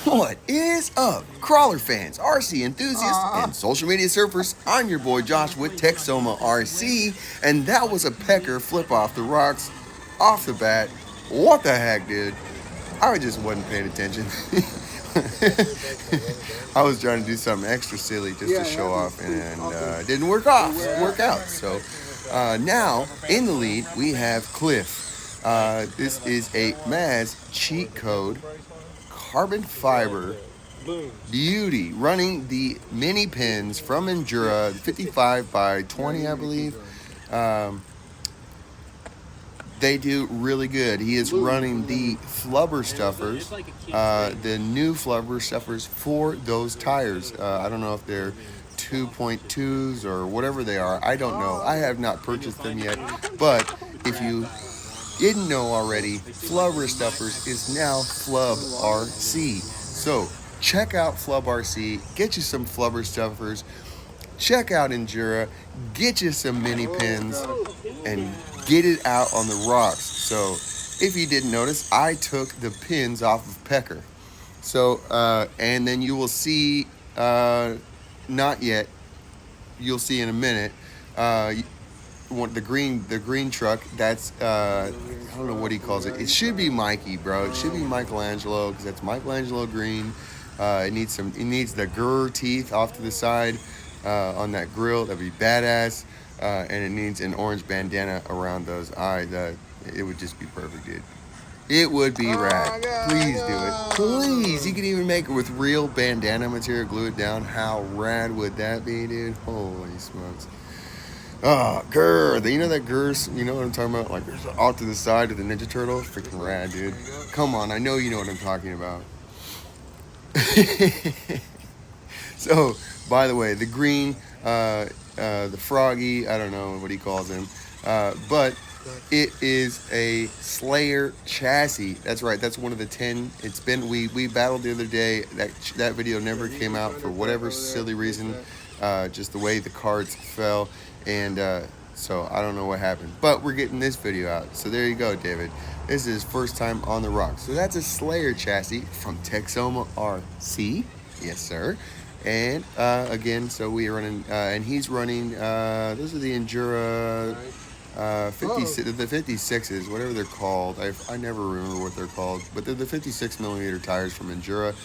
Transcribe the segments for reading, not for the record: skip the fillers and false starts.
What is up, crawler fans, RC enthusiasts, and social media surfers? I'm your boy Josh with Texoma RC, and that was a pecker flip off the rocks, off the bat. What the heck, dude? I just wasn't paying attention. I was trying to do something extra silly just to show off, and it didn't work out. So now in the lead we have Cliff. This is a Maz cheat code carbon fiber beauty, running the mini pins from Endura 55 by 20, I believe. They do really good. He is running the flubber stuffers, the new flubber stuffers for those tires. I don't know if they're 2.2s or whatever they are. I don't know. I have not purchased them yet. But if you didn't know already, Flubber Stuffers is now Flub RC. So check out Flub RC, get you some Flubber Stuffers, check out Endura, get you some mini pins, and get it out on the rocks. So if you didn't notice, I took the pins off of Pecker. So and then you will see, not yet, you'll see in a minute, the green truck, that's I don't know what he calls it. It should be Mikey, bro. It should be Michelangelo, because that's Michelangelo green. It needs the grr teeth off to the side on that grill. That'd be badass. And it needs an orange bandana around those eyes. It would just be perfect, dude. It would be rad. Please do it. Please. You could even make it with real bandana material, glue it down. How rad would that be, dude? Holy smokes. Oh, grr. You know that grr? You know what I'm talking about? Like, there's off to the side of the Ninja Turtle. Freaking rad, dude. Come on. I know you know what I'm talking about. So, by the way, the green, the froggy, I don't know what he calls him, but it is a Slayer chassis. That's right. That's one of the 10. It's been, we battled the other day. That video never came out for whatever silly reason, just the way the cards fell. And so I don't know what happened, but we're getting this video out. So there you go, David. This is his first time on the rocks. So that's a Slayer chassis from Texoma RC. Yes, sir. And again, so we are running, and he's running, those are the Endura 56s, whatever they're called. I never remember what they're called, but they're the 56 millimeter tires from Endura.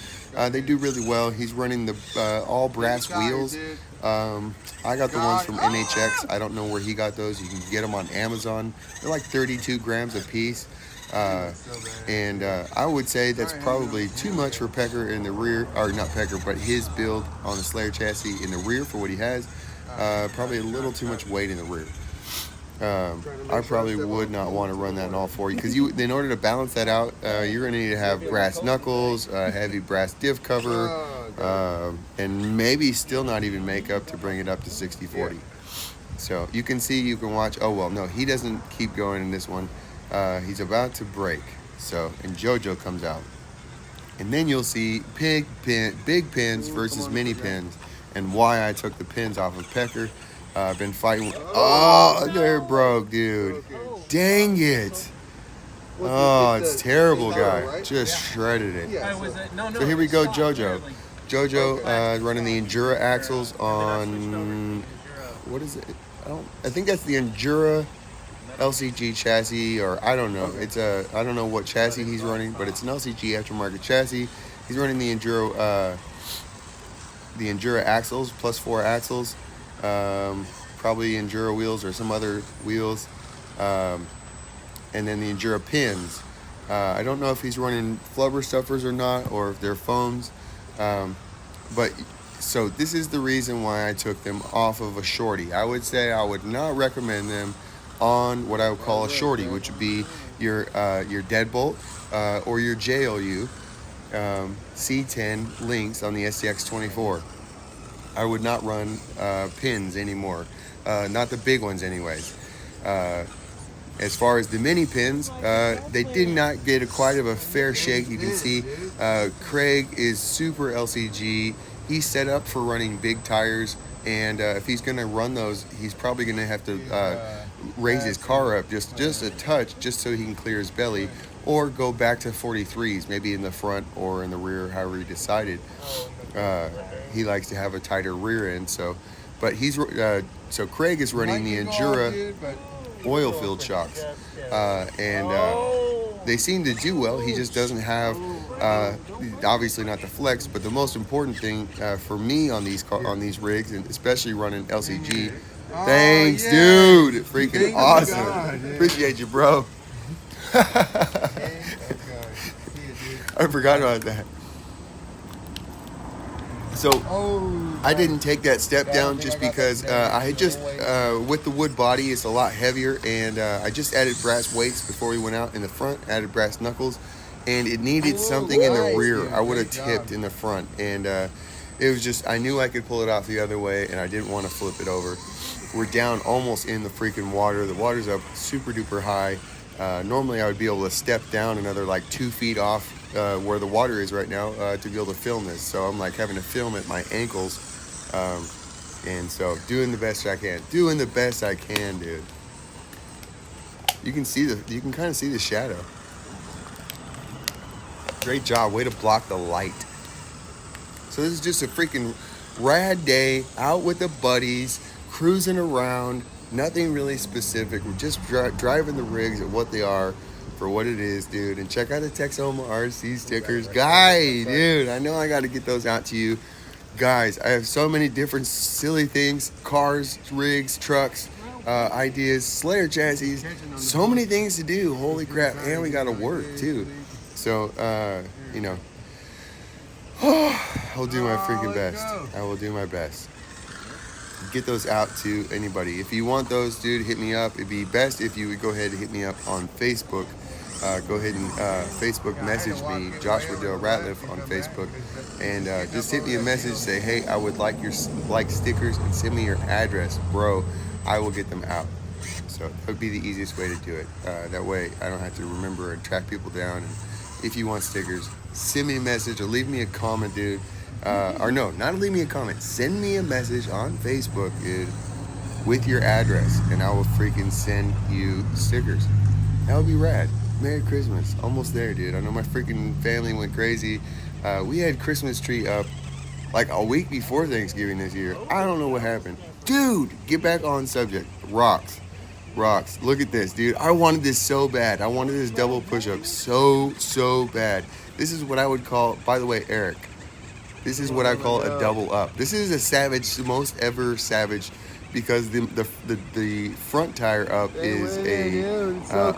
They do really well. He's running the all brass wheels. I got the ones from NHX. I don't know where he got those. You can get them on Amazon. They're like 32 grams a piece. And I would say that's probably too much for Pecker in the rear, or not Pecker, but his build on the Slayer chassis in the rear for what he has. Probably a little too much weight in the rear. I probably would not want to run that in all four, because in order to balance that out, you're going to need to have brass knuckles, heavy brass div cover, and maybe still not even make up to bring it up to 60/40. So you can see, you can watch. Oh well, no, he doesn't keep going in this one. He's about to break. So, and JoJo comes out, and then you'll see big pins versus mini pins, and why I took the pins off of Pecker. I've been fighting. Oh, they're broke, dude. Dang it. Oh, it's terrible, guy. Just shredded it. So here we go, JoJo. JoJo running the Endura axles on, what is it? I think that's the Endura LCG chassis, or I don't know. I don't know what chassis he's running, but it's an LCG aftermarket chassis. He's running the Endura axles, +4 axles. Probably Endura wheels or some other wheels, and then the Endura pins. I don't know if he's running flubber stuffers or not, or if they're foams, but so this is the reason why I took them off of a shorty. I would say I would not recommend them on what I would call a shorty, which would be your deadbolt or your JLU C10 links on the Scx24. I would not run pins anymore, not the big ones anyways. As far as the mini pins, they did not get quite of a fair shake. You can see Craig is super LCG. He's set up for running big tires, and if he's going to run those, he's probably going to have to raise his car up just a touch, just so he can clear his belly. or go back to 43s, maybe in the front or in the rear, however he decided. He likes to have a tighter rear end, so. But so Craig is running the Endura oil filled shocks, and they seem to do well. He just doesn't have, obviously not the flex, but the most important thing for me on these rigs, and especially running LCG. Thanks, dude. Freaking awesome. Appreciate you, bro. I forgot about that. So I didn't take that step down just because I had just, with the wood body, it's a lot heavier, and I just added brass weights before we went out in the front, added brass knuckles, and it needed something in the rear. I would have tipped in the front, and it was just, I knew I could pull it off the other way, and I didn't want to flip it over. We're down almost in the freaking water. The water's up super duper high. Normally I would be able to step down another like 2 feet off where the water is right now to be able to film this. So I'm like having to film at my ankles. And so doing the best I can. Doing the best I can, dude. You can kind of see the shadow. Great job. Way to block the light. So this is just a freaking rad day out with the buddies, cruising around. Nothing really specific. We're just driving the rigs at what they are for what it is, dude. And check out the Texoma RC stickers. Guy, dude, I know I got to get those out to you. Guys, I have so many different silly things. Cars, rigs, trucks, ideas, Slayer chassis. So many things to do. Holy crap. And we got to work, too. So, you know, I'll do my freaking best. I will do my best. Get those out to anybody. If you want those, dude, hit me up. It'd be best if you would go ahead and hit me up on Facebook. Go ahead and Facebook message me, Joshua Dale Ratliff on Facebook, and just hit me a message. Say, hey, I would like stickers, and send me your address, bro. I will get them out. So that would be the easiest way to do it. That way, I don't have to remember and track people down. And if you want stickers, send me a message or leave me a comment, dude. Or no, not leave me a comment. Send me a message on Facebook, dude, with your address, and I will freaking send you stickers. That would be rad. Merry Christmas. Almost there, dude. I know my freaking family went crazy. We had Christmas tree up like a week before Thanksgiving this year. I don't know what happened. Dude, get back on subject. Rocks. Look at this, dude. I wanted this so bad. I wanted this double push-up so bad. This is what I would call, by the way, Eric, this is what I call a double up. This is a savage, the most ever savage, because the front tire up is a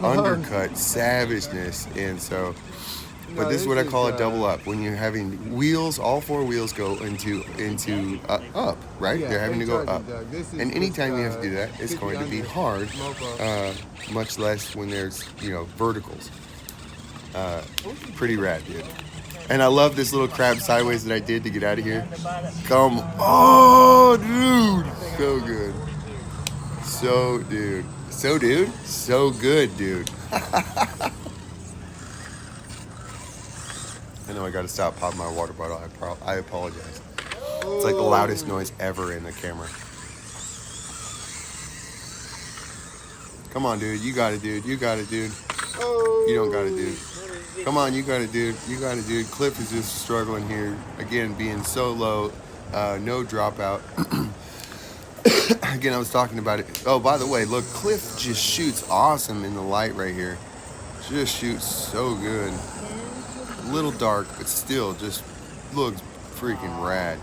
undercut savageness, and so. But this is what I call a double up. When you're having wheels, all four wheels go into up, right? They're having to go up. And anytime you have to do that, it's going to be hard, much less when there's, verticals. Pretty rad, dude. And I love this little crab sideways that I did to get out of here. Come on, dude. So good. So good, dude. I know I got to stop popping my water bottle. I apologize. It's like the loudest noise ever in the camera. Come on, dude. You got it, dude. You got it, dude. You don't got it, dude. Come on, you got it, dude. You got it, dude. Cliff is just struggling here. Again, being so low. No dropout. Again, I was talking about it. Oh, by the way, look, Cliff just shoots awesome in the light right here. Just shoots so good. A little dark, but still just looks freaking rad.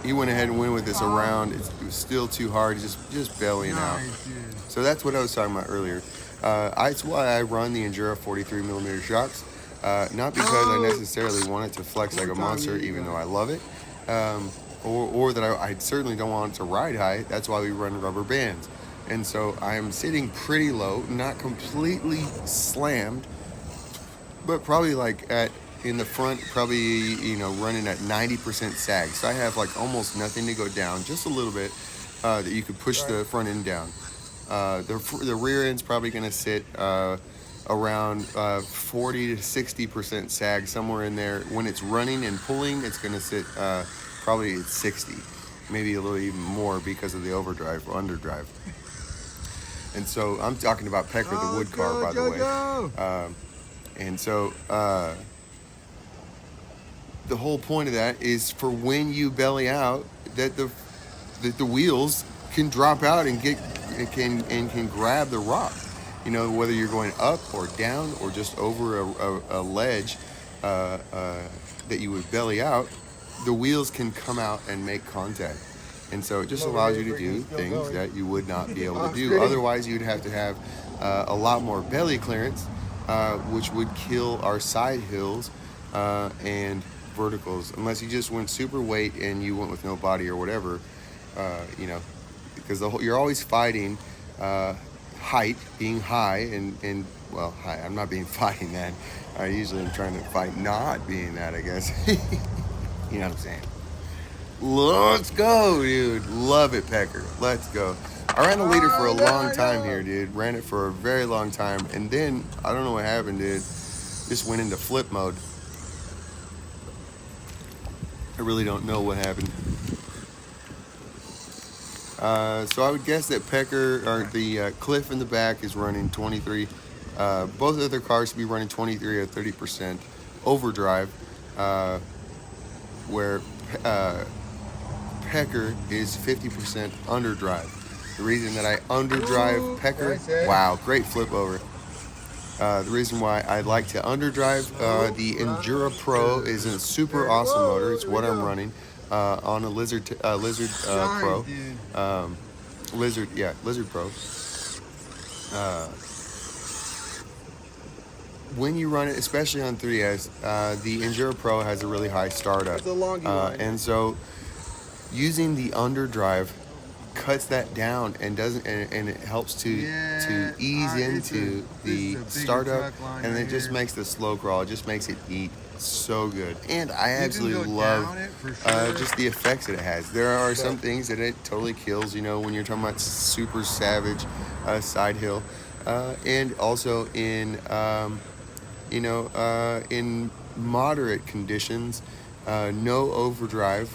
He went ahead and went with this around. It was still too hard, just bellying out. So that's what I was talking about earlier. That's why I run the Endura 43mm shocks. Not because I necessarily want it to flex like a monster, even though I love it. Or that I certainly don't want it to ride high. That's why we run rubber bands. And so I'm sitting pretty low, not completely slammed, but probably like in the front, probably, running at 90% sag. So I have like almost nothing to go down, just a little bit that you could push the front end down. The rear end's probably going to sit around 40 to 60% sag, somewhere in there. When it's running and pulling, it's going to sit probably at 60, maybe a little even more because of the overdrive or underdrive. And so I'm talking about Pecker, the wood car, by the way. And so the whole point of that is for when you belly out, that the wheels can drop out and can grab the rock. You know, whether you're going up or down or just over a ledge that you would belly out, the wheels can come out and make contact. And so it just allows you to do things that you would not be able to do. Otherwise, you'd have to have a lot more belly clearance, which would kill our side hills and verticals, unless you just went super weight and you went with no body or whatever, you know, because you're always fighting height, being high, and well, high. I'm not fighting that. I usually am trying to fight not being that, I guess. You know what I'm saying? Let's go, dude. Love it, Pecker. Let's go. I ran the leader for a long time here, dude. Ran it for a very long time. And then, I don't know what happened, dude. Just went into flip mode. I really don't know what happened. So I would guess that Pecker, or the Cliff in the back, is running 23. Both other cars should be running 23 or 30% overdrive, where Pecker is 50% underdrive. The reason that I underdrive Pecker, wow, great flip over. The reason why I like to underdrive the Endura Pro is a super awesome motor. It's what I'm running on a Lizard Pro. Lizard Pro. When you run it, especially on 3S, the Endura Pro has a really high startup, and so using the underdrive cuts that down and doesn't, and it helps to ease into the startup, and it just makes the slow crawl. It just makes it eat so good, and I absolutely love just the effects that it has. There are some things that it totally kills, you know, when you're talking about super savage side hill, and also in in moderate conditions. No overdrive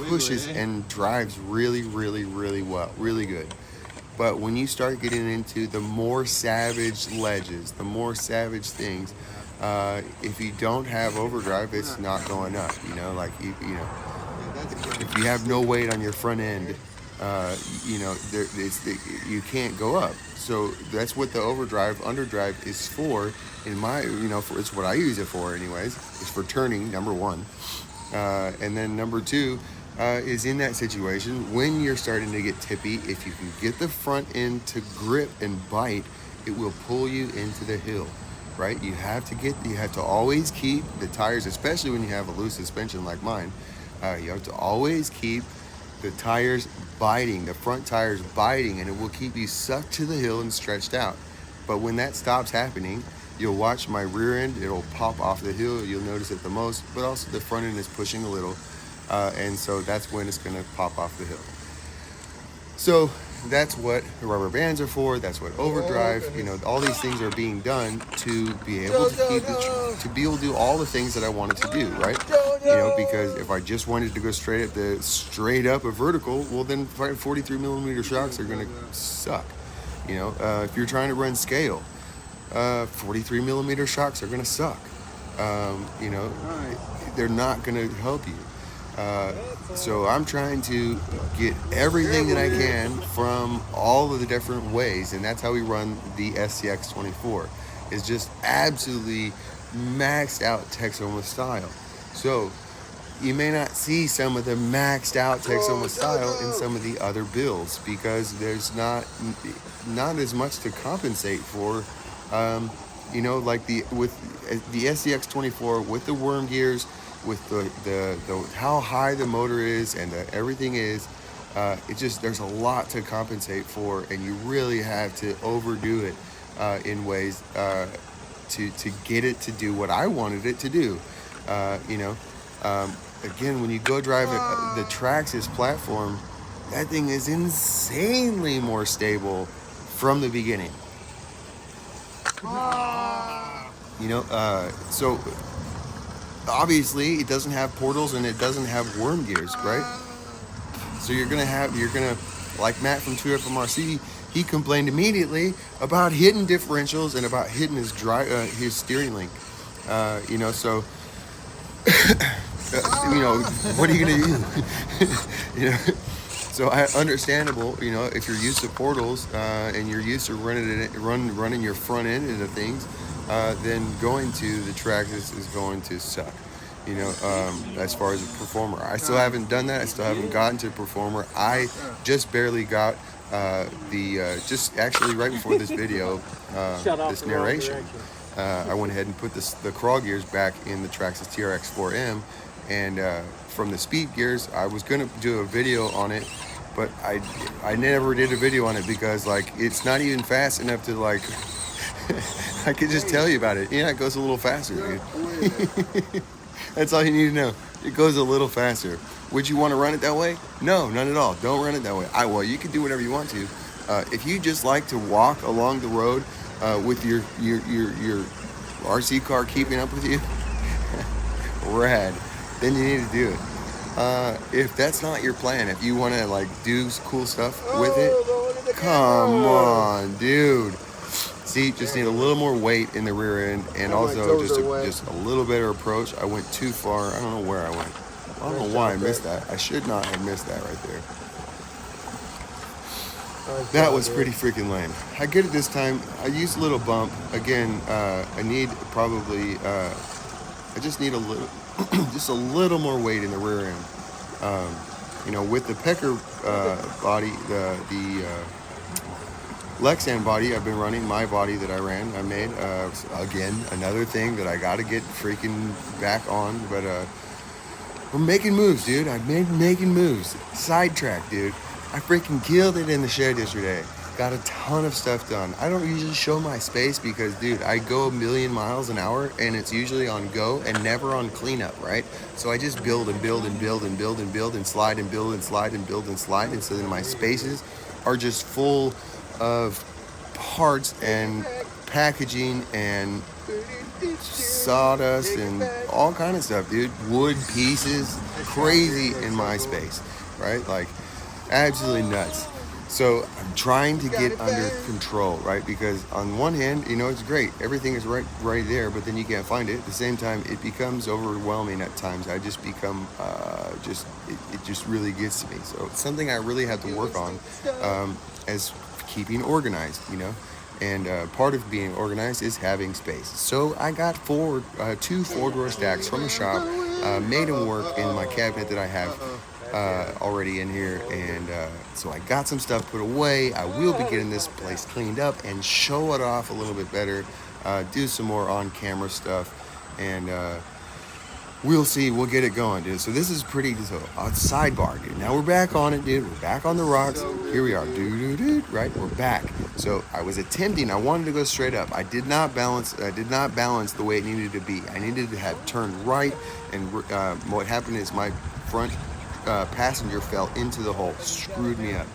pushes and drives really, really, really well, really good. But when you start getting into the more savage ledges, the more savage things, if you don't have overdrive, it's not going up. You know, like if you have no weight on your front end, you can't go up. So that's what the underdrive is for. In my, it's what I use it for anyways. It's for turning, number one. And then number two is in that situation, when you're starting to get tippy, if you can get the front end to grip and bite, it will pull you into the hill, right? You have to always keep the tires, especially when you have a loose suspension like mine, you have to always keep the tires biting, the front tires biting, and it will keep you sucked to the hill and stretched out. But when that stops happening, you'll watch my rear end, it'll pop off the hill. You'll notice it the most, but also the front end is pushing a little. And so that's when it's going to pop off the hill. So that's what the rubber bands are for. That's what overdrive, all these things are being done to be able to be able to do all the things that I wanted to do, right? Because if I just wanted to go straight up a vertical, well, then 43 millimeter shocks are going to suck. If you're trying to run scale, 43 millimeter shocks are going to suck. They're not going to help you. So I'm trying to get everything that I can from all of the different ways, and that's how we run the Scx24. It's just absolutely maxed out Texoma style. So you may not see some of the maxed out Texoma style in some of the other builds because there's not as much to compensate for. Like with the Scx24 with the worm gears, with the how high the motor is and everything is, there's a lot to compensate for, and you really have to overdo it in ways to get it to do what I wanted it to do. Again, when you go drive the Traxxas platform, that thing is insanely more stable from the beginning. So obviously it doesn't have portals and it doesn't have worm gears, right? So you're gonna like Matt from 2FMRC, he complained immediately about hitting differentials and about hitting his steering link. So what are you gonna do? you know, so understandable. If you're used to portals and you're used to running your front end into things, then going to the Traxxas is going to suck. As far as a performer, I still haven't done that. I still haven't gotten to performer. I just barely got just actually right before this video, this narration. I went ahead and put the crawl gears back in the Traxxas TRX4M, and from the speed gears, I was gonna do a video on it, but I never did a video on it because it's not even fast enough to I could just tell you about it. Yeah, it goes a little faster, dude. That's all you need to know. It goes a little faster. Would you want to run it that way? No, not at all. Don't run it that way. Well, you can do whatever you want to. If you just like to walk along the road with your RC car keeping up with you, rad. Then you need to do it. If that's not your plan, if you want to do cool stuff with it, come on, dude. See, just need a little more weight in the rear end, and also just a little better approach. I went too far. I don't know where I went. I don't know why I missed that. I should not have missed that right there. That was pretty freaking lame. I get it this time. I used a little bump. Again, I need probably, I just need a little, just a little more weight in the rear end. With the Pecker body, the Lexan body I've been running, my body that I made, again, another thing that I got to get freaking back on, but we're making moves, dude. I've been making moves. Sidetrack, dude. I freaking killed it in the shed yesterday. Got a ton of stuff done. I don't usually show my space because, dude, I go 1,000,000 miles an hour and it's usually on go and never on cleanup, right? So I just build and build and build and build and build and slide and build and slide and build and slide. And so then my spaces are just full of parts and packaging and sawdust and all kind of stuff, dude. Wood pieces, crazy in my space, right? Absolutely nuts. So I'm trying to get under control, right? Because on one hand, it's great. Everything is right there, but then you can't find it. At the same time, it becomes overwhelming at times. I just become, it just really gets to me. So it's something I really have to work on as keeping organized, and part of being organized is having space. So I got two 4-drawer stacks from the shop, made them work in my cabinet that I have already in here, and so I got some stuff put away. I will be getting this place cleaned up and show it off a little bit better, do some more on-camera stuff, and we'll see. We'll get it going, dude. So this is pretty, sidebar, dude. Now we're back on it, dude. We're back on the rocks. Here we are, dude, right? We're back. So I wanted to go straight up. I did not balance the way it needed to be. I needed to have turned right, and what happened is my front passenger fell into the hole, screwed me up.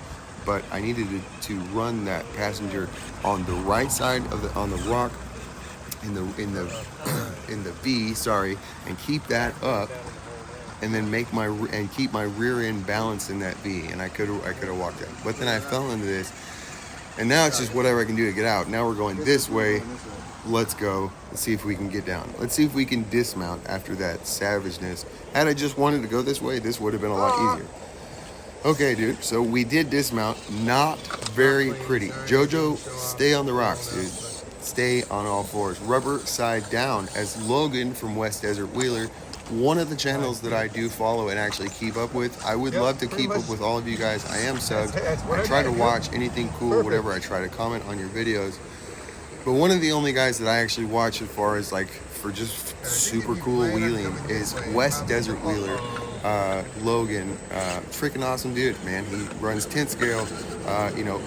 But I needed to run that passenger on the right side on the rock, in the V, and keep that up, and then keep my rear end balanced in that V, and I could have walked out. But then I fell into this, and now it's just whatever I can do to get out. Now we're going this way. Let's go. Let's see if we can get down. Let's see if we can dismount after that savageness. Had I just wanted to go this way, this would have been a lot easier. Okay, dude. So we did dismount. Not very pretty. Jojo, stay on the rocks, dude. Stay on all fours. Rubber side down. As Logan from West Desert Wheeler, one of the channels that I do follow and actually keep up with. I would love to keep up with all of you guys. I am subbed. I try to watch anything cool, whatever. I try to comment on your videos. But one of the only guys that I actually watch as far as for just super cool wheeling is West Desert Wheeler, Logan. Freaking awesome dude, man. He runs 10th scale,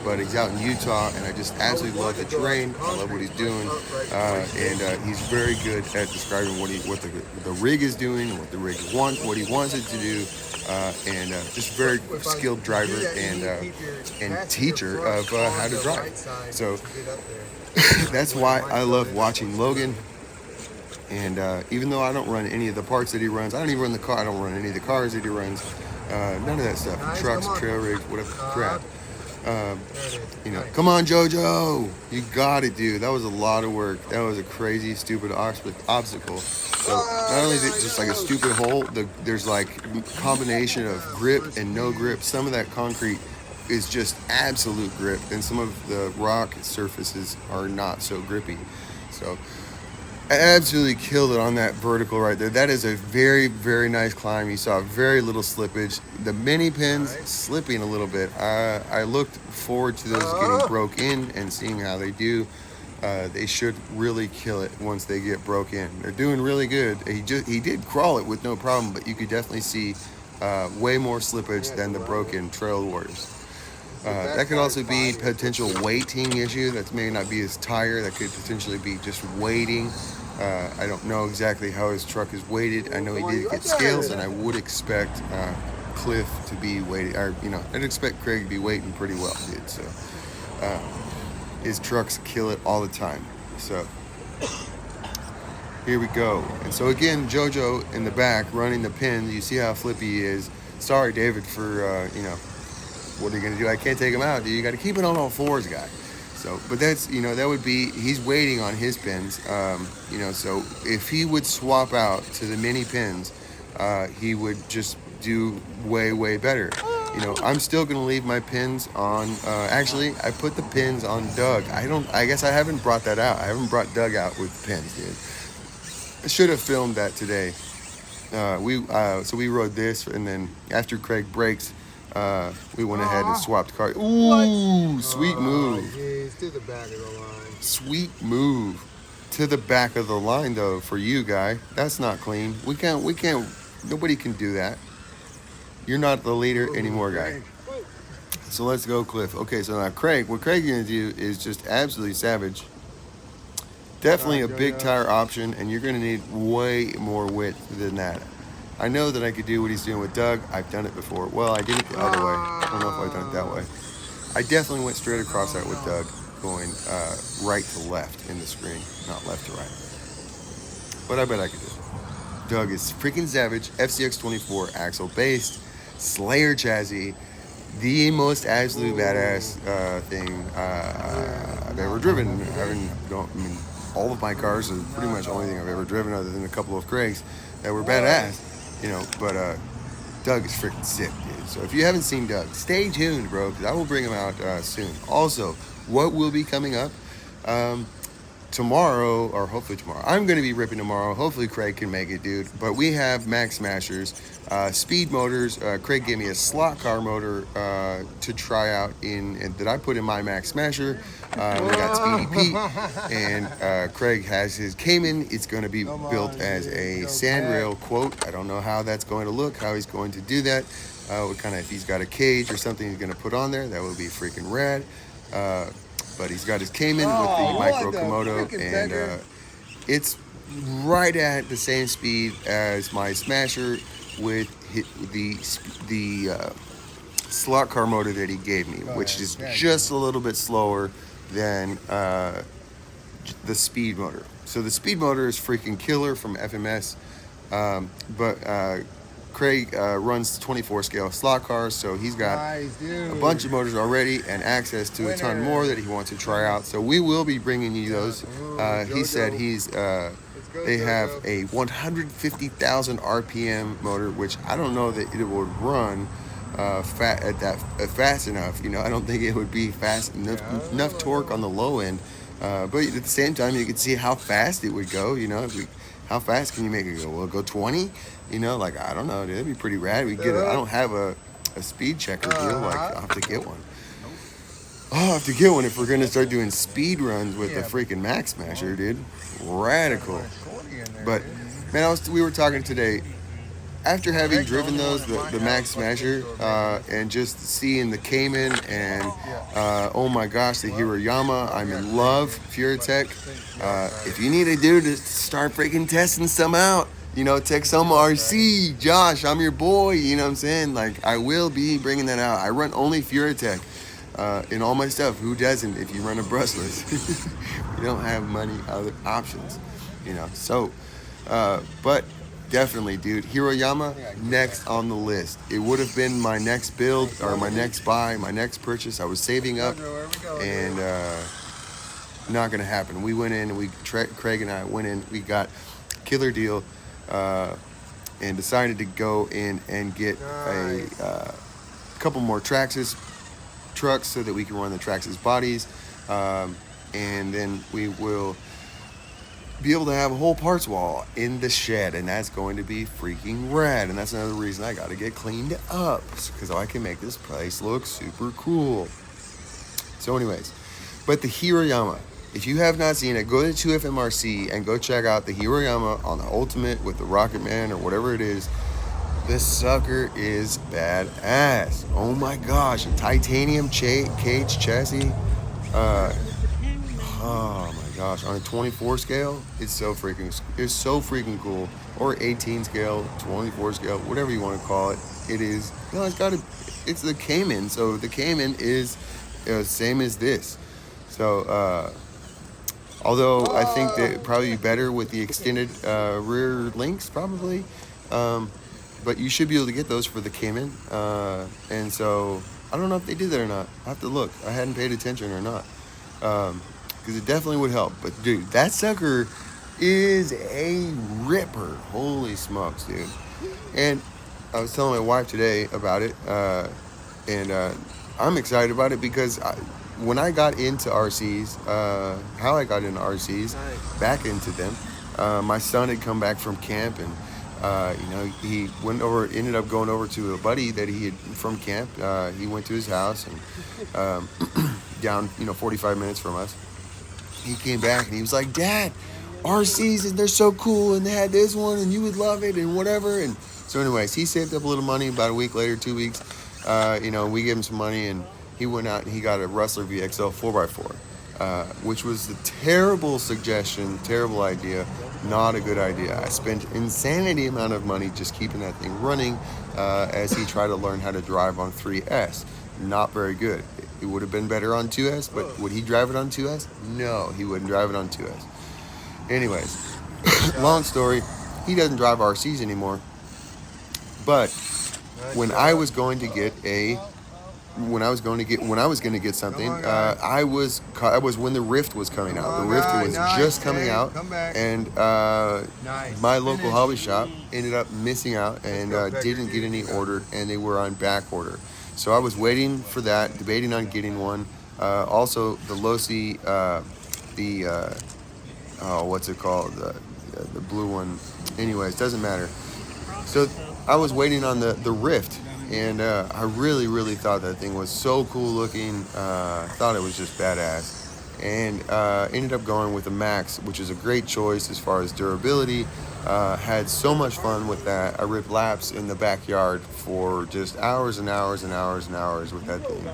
but he's out in Utah, and I just absolutely love the terrain. I love what he's doing, and he's very good at describing what the rig is doing, what the rig wants, what he wants it to do, and just very skilled driver and teacher of how to drive. So that's why I love watching Logan. And even though I don't run any of the parts that he runs, I don't even run the car. I don't run any of the cars that he runs. None of that stuff. Trucks, trail rigs, whatever crap. You know, come on, JoJo, you got it, dude. That was a lot of work. That was a crazy, stupid obstacle. So not only is it just like a stupid hole, there's like combination of grip and no grip. Some of that concrete is just absolute grip, and some of the rock surfaces are not so grippy. So I absolutely killed it on that vertical right there. That is a very, very nice climb. You saw very little slippage. The mini pins slipping a little bit. I looked forward to those getting broke in and seeing how they do. They should really kill it once they get broke in. They're doing really good. He did crawl it with no problem, but you could definitely see way more slippage than the broken Trail Warriors. That could also be potential weighting issue. That may not be his tire. That could potentially be just weighting. I don't know exactly how his truck is weighted. I know he did get scales, and I would expect Cliff to be weighted. Or, you know, I'd expect Craig to be weighting pretty well, dude. So his trucks kill it all the time. So here we go. And so again, JoJo in the back running the pins. You see how flippy he is. Sorry, David, for you know. What are you going to do? I can't take him out, dude. You got to keep it on all fours, guy. So, but that's, you know, that would be, he's waiting on his pins. You know, so if he would swap out to the mini pins, he would just do way, way better. You know, I'm still going to leave my pins on, actually, I put the pins on Doug. I guess I haven't brought that out. I haven't brought Doug out with the pins, dude. I should have filmed that today. So we rode this, and then after Craig breaks, we went ahead and swapped cars. Ooh, sweet move. Geez, to the back of the line. Sweet move. To the back of the line, though, for you, guy. That's not clean. We can't, nobody can do that. You're not the leader anymore, guy. So let's go, Cliff. Okay, so now Craig, what Craig's going to do is just absolutely savage. Definitely a big tire option, and you're going to need way more width than that. I know that I could do what he's doing with Doug. I've done it before. Well, I did it the other way. I don't know if I've done it that way. I definitely went straight across that with Doug, going right to left in the screen, not left to right. But I bet I could do it. Doug is freaking savage. Scx24 axle-based, Slayer chassis, the most absolute badass thing I've ever driven. All of my cars are pretty much the only thing I've ever driven, other than a couple of Craig's that were badass. You know, but Doug is freaking sick, dude. So if you haven't seen Doug, stay tuned, bro, because I will bring him out soon. Also, what will be coming up tomorrow, or hopefully tomorrow, I'm going to be ripping tomorrow. Hopefully Craig can make it, dude. But we have Max Smashers, speed motors. Craig gave me a slot car motor to try out that I put in my Max Smasher. We got Speedy Pete, and Craig has his Cayman. It's going to be built as a sandrail quote. I don't know how that's going to look, how he's going to do that. What kind of, if he's got a cage or something he's going to put on there, that would be freaking rad. But he's got his Cayman with the micro Komodo, and it's right at the same speed as my Smasher with the slot car motor that he gave me, which is just a little bit slower than the speed motor. So the speed motor is freaking killer from FMS, but Craig runs 24 scale slot cars, so he's got a bunch of motors already and access to a ton more that he wants to try out. So we will be bringing you those. He said they have a 150,000 RPM motor, which I don't know that it would run fast enough. You know, I don't think it would be fast enough torque on the low end. But at the same time, you could see how fast it would go. You know, how fast can you make it go? Will it go 20? You know, like, I don't know, dude. That'd be pretty rad. We get I don't have a speed checker deal. Like, I'll have to get one. I'll have to get one if we're going to start doing speed runs with the freaking Max Smasher, dude. Radical. But, man, we were talking today. After having driven those, the Max Smasher, and just seeing the Cayman and, oh my gosh, the Hiroyama, I'm in love, Furitech. If you need a dude to start freaking testing some out, you know, take some RC, Josh, I'm your boy, you know what I'm saying? Like, I will be bringing that out. I run only Furitech in all my stuff. Who doesn't if you run a brushless? You don't have other options, you know. So, but definitely, dude. Hiroyama, next on the list. It would have been my next build or my next buy, my next purchase. I was saving up, and not gonna happen. We went in, Craig and I went in, we got killer deal, and decided to go in and get a couple more Traxxas trucks so that we can run the Traxxas bodies, and then we will be able to have a whole parts wall in the shed, and that's going to be freaking rad. And that's another reason I got to get cleaned up, because I can make this place look super cool. So anyways, but the Hiroyama, if you have not seen it, go to 2FMRC and go check out the Hiroyama on the Ultimate with the Rocket Man or whatever it is. This sucker is badass. Oh my gosh, a titanium cage chassis. Oh my gosh, on a 24 scale, it's so freaking cool. Or 18 scale, 24 scale, whatever you want to call it. It is, it's the Cayman. So the Cayman is same as this. So, although I think that it'd probably be better with the extended rear links, probably. But you should be able to get those for the Cayman. And so, I don't know if they did that or not. I have to look. I hadn't paid attention or not. Because it definitely would help. But, dude, that sucker is a ripper. Holy smokes, dude. And I was telling my wife today about it. And I'm excited about it because when I got into RCs, how I got into RCs, back into them, my son had come back from camp, and he ended up going over to a buddy that he had from camp. He went to his house and down 45 minutes from us. He came back and he was like, "Dad, RCs, and they're so cool, and they had this one and you would love it and whatever." And so anyways, he saved up a little money. About a week later, 2 weeks, we gave him some money, and he went out and he got a Rustler VXL 4x4, which was a terrible suggestion, terrible idea, not a good idea. I spent insanity amount of money just keeping that thing running as he tried to learn how to drive on 3S. Not very good. It would have been better on 2S, but would he drive it on 2S? No, he wouldn't drive it on 2S. Anyways, long story, he doesn't drive RCs anymore. But when I was going to get something, I was when the Rift was coming out. The Rift was just coming out, and my local hobby shop ended up missing out and didn't get any ordered, and they were on back order. So I was waiting for that, debating on getting one. Also, the Losi, what's it called? The blue one. Anyways, doesn't matter. So I was waiting on the Rift. And I really, really thought that thing was so cool looking. Thought it was just badass. And ended up going with the Max, which is a great choice as far as durability. Had so much fun with that. I ripped laps in the backyard for just hours and hours and hours and hours with that thing.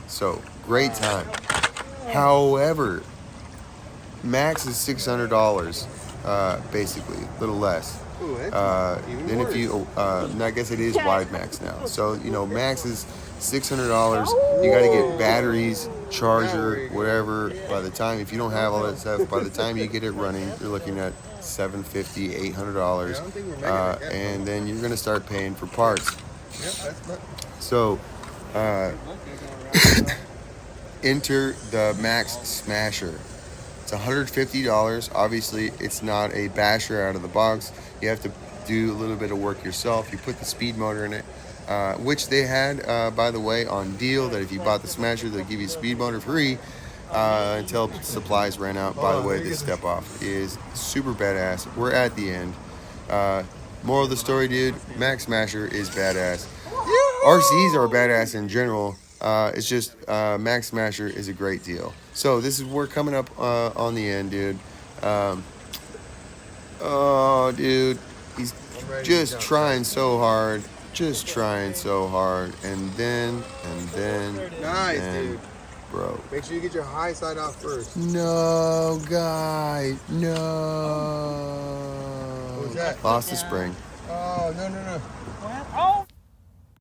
So, great time. However, Max is $600, basically, a little less. Then if you, I guess it is wide max now. So, max is $600. You got to get batteries, charger, whatever. By the time, if you don't have all that stuff, by the time you get it running, you're looking at $750, $800. And then you're going to start paying for parts. So, enter the Max Smasher. It's $150. Obviously, it's not a basher out of the box. You have to do a little bit of work yourself. You put the speed motor in it, which they had, by the way, on deal, that if you bought the Smasher, they'll give you a speed motor free until supplies ran out. By the way, this step off is super badass. We're at the end. Moral of the story, dude, Max Smasher is badass. RCs are badass in general. It's just Max Smasher is a great deal. So we're coming up on the end, dude. Oh, dude, he's just trying so hard, and then, nice, dude. Bro. Make sure you get your high side off first. No, guy, no. What was that? Lost the spring. Oh, no.